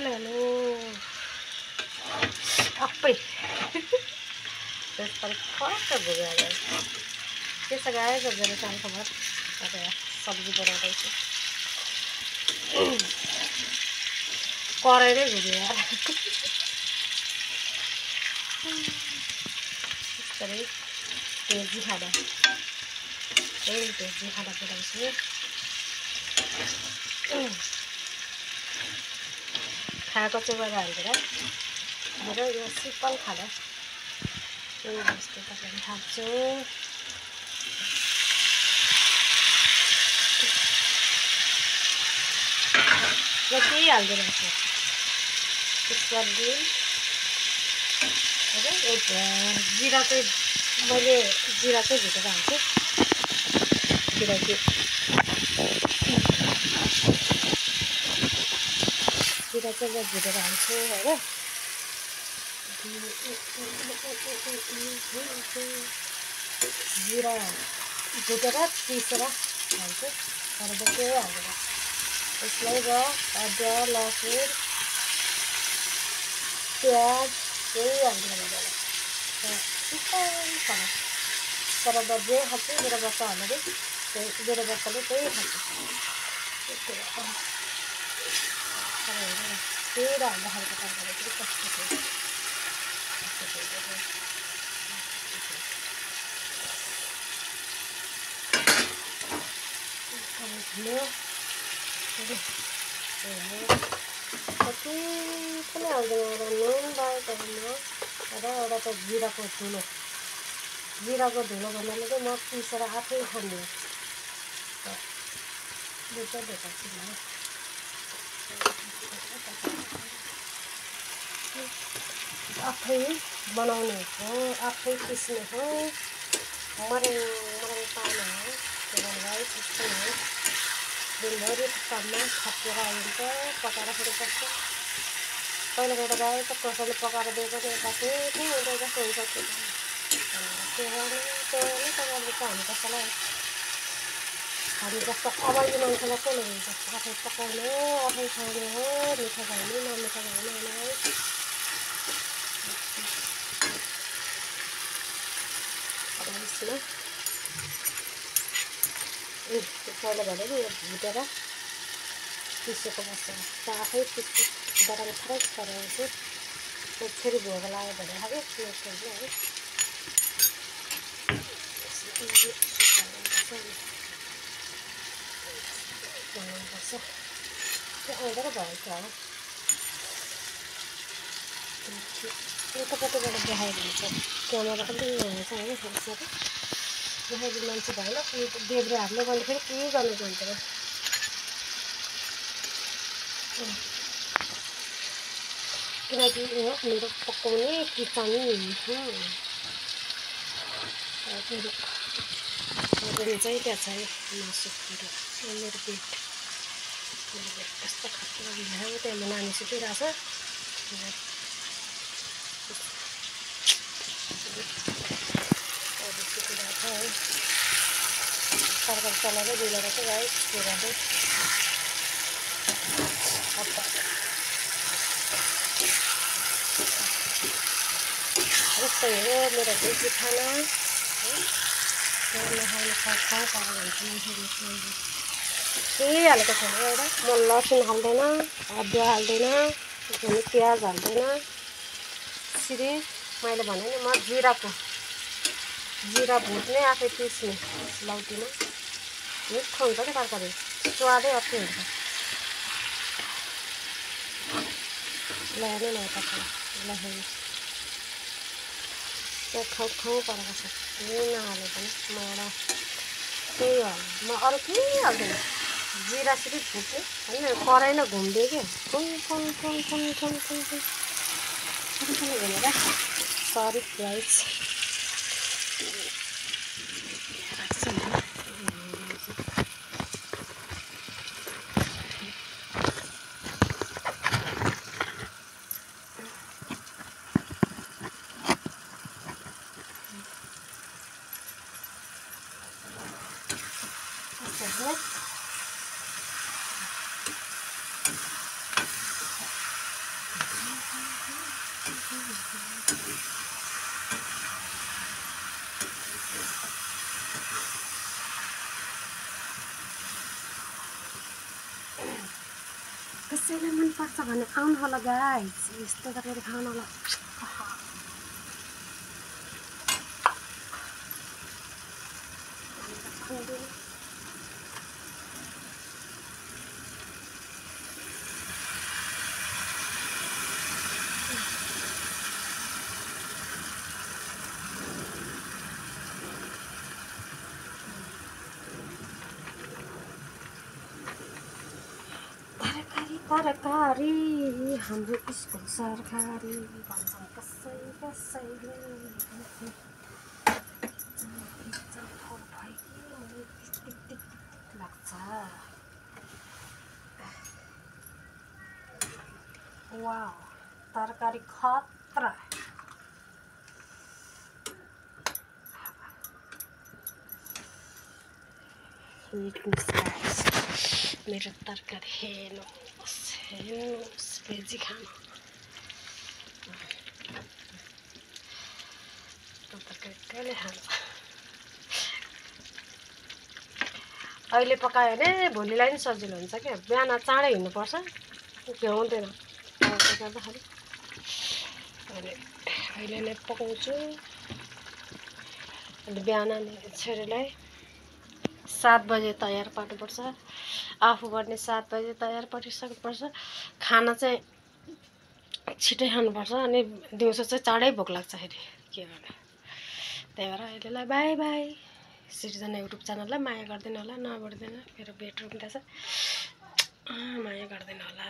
Hello अप्पै त्यसपछि first भुजा गयो त्यसो गायो सबजना चालको भात सब्जी बनाउँदैछु कराइरै घुम्यो यार त्यसरी भेजी खाना भेजी खाना बनाउँछु खाएको चाहिँ हालेर मेरो यो सिम्पल खाना जस्तो तपाईँले खान्छु र केही हाल्दैन रहेछु त्यसपछि जिरा चाहिँ मैले जिरा चाहिँ भुटेर हाल्छु किनकि जिरा चाहिँ म भुटेर हाल्छु होइन जिरा भुटेर पिसेर हाल्छु तर म केही हाल्दैन यसलाई र अदुवा लसुन प्याज केही हाल्दैन सिम्पल खाना तर म जे खान्छु मेरो बच्चाहरूले मेरो बच्चाले त्यही खान्छ तेल हाल्दा खालको तरकारी पनि कस्तो थियो कति पनि हाल्दैन एउटा नुन लगाएको र एउटा त जिराको धुलो भन्नाले चाहिँ म पिसेर आफै खान्छु दुईवटा देखाउँछु म आफै बनाउने हो आफै पिस्ने हो मरेङ पार्ने हो त्यसलाई त्यस्तै हो दिनभरि काममा थपेर आइन्छ पकाएर फेरि कस्तो पहिला एउटा गाई त कसैले पकाएर दिएको थियो यता के हुँदै जस्तो हुन्छ त्यो नै पकाएर दिन्छ हामी कसैलाई हामी जस्तो अभागी मान्छेलाई कसले हुन्छ आफै पकाउने आफै खाने हो मिठो खाने नमिठो खाने है पहिला भनेको यो भुटेर पिसेको मसला त आफै पिस्छु बटाल फ्रेस बनाउँछु फेरि भोग लाग्यो भने खायो बनाउनुपर्छ त्यो आउँदा र भएको होला कताबाट देखाएको हुन्छ क्यामेरा पनि हुन्छ होइन फेरि देखाइदिनु मान्छे भएन देब्रे हातले मैले फेरि केही गर्नु जान्दैन किनकि यो मेरो पकाउने किचन मेरो चाहिँ त्यहाँ छ मासुहरू मेरो पेट कस्तो खाएको भिजाएको त्यहाँ नानी सुतिरहेछ सुतिरहेको छ है तरकारी चलाएर बिलेर चाहिँ गाई हेर्दै यस्तै हो मेरो भेजी खाना नखाने खाउ पारेर हुन्छ मान्छेले केही हालेको छैन एउटा म लसुन हाल्दैन अदुवा हाल्दैन अनि प्याज हाल्दैन यसरी मैले भने नि म जिरा भुट्ने आफै पिस्ने लौटीमा मिठो हुन्छ क्या तरकारी स्वादै अर्कै हुन्छ ल हेर्नु न यता ल हेर्नु त्यो खाउ परेको छ केही नहाले पनि म एउटा त्यही हाल्नु म अरू केही हाल्दैन जिरा सिधै भुट्ने होइन कराइमा घुम्दियो कि फुङ घुमेर सरी गाइस कसैलाई मनपर्छ भने आउनु होला गाइस, यस्तो गरेर खानु होला। तरकारी हाम्रो स्कुल सरकारी भन्छन् कसैले लाग्छ। वाउ, तरकारी खतरा। मेरो तरकारी हेर्नुहोस् भेजी खानु। तरकारी कहिले खान्छ? अहिले पकायो भने भोलिलाई नि सजिलो हुन्छ क्या। बिहान चाँडै हिँड्नुपर्छ, भ्याउँदैन गर्दाखेरि। अहिले नै पकाउँछु। अनि बिहान छोरीलाई 7 बजे तयार पार्नुपर्छ। आफू पनि 7 बजे तयार पारिसक्नुपर्छ। खाना चाहिँ छिटै खानुपर्छ। अनि दिउँसो चाहिँ चाँडै भोक लाग्छ फेरि के गर्ने। त्यही भएर अहिलेलाई बाई बाई। सिर्जना युट्युब च्यानललाई माया गरिदिनु होला, नबढ्दैन मेरो बेडरुम रहेछ, माया गरिदिनु होला।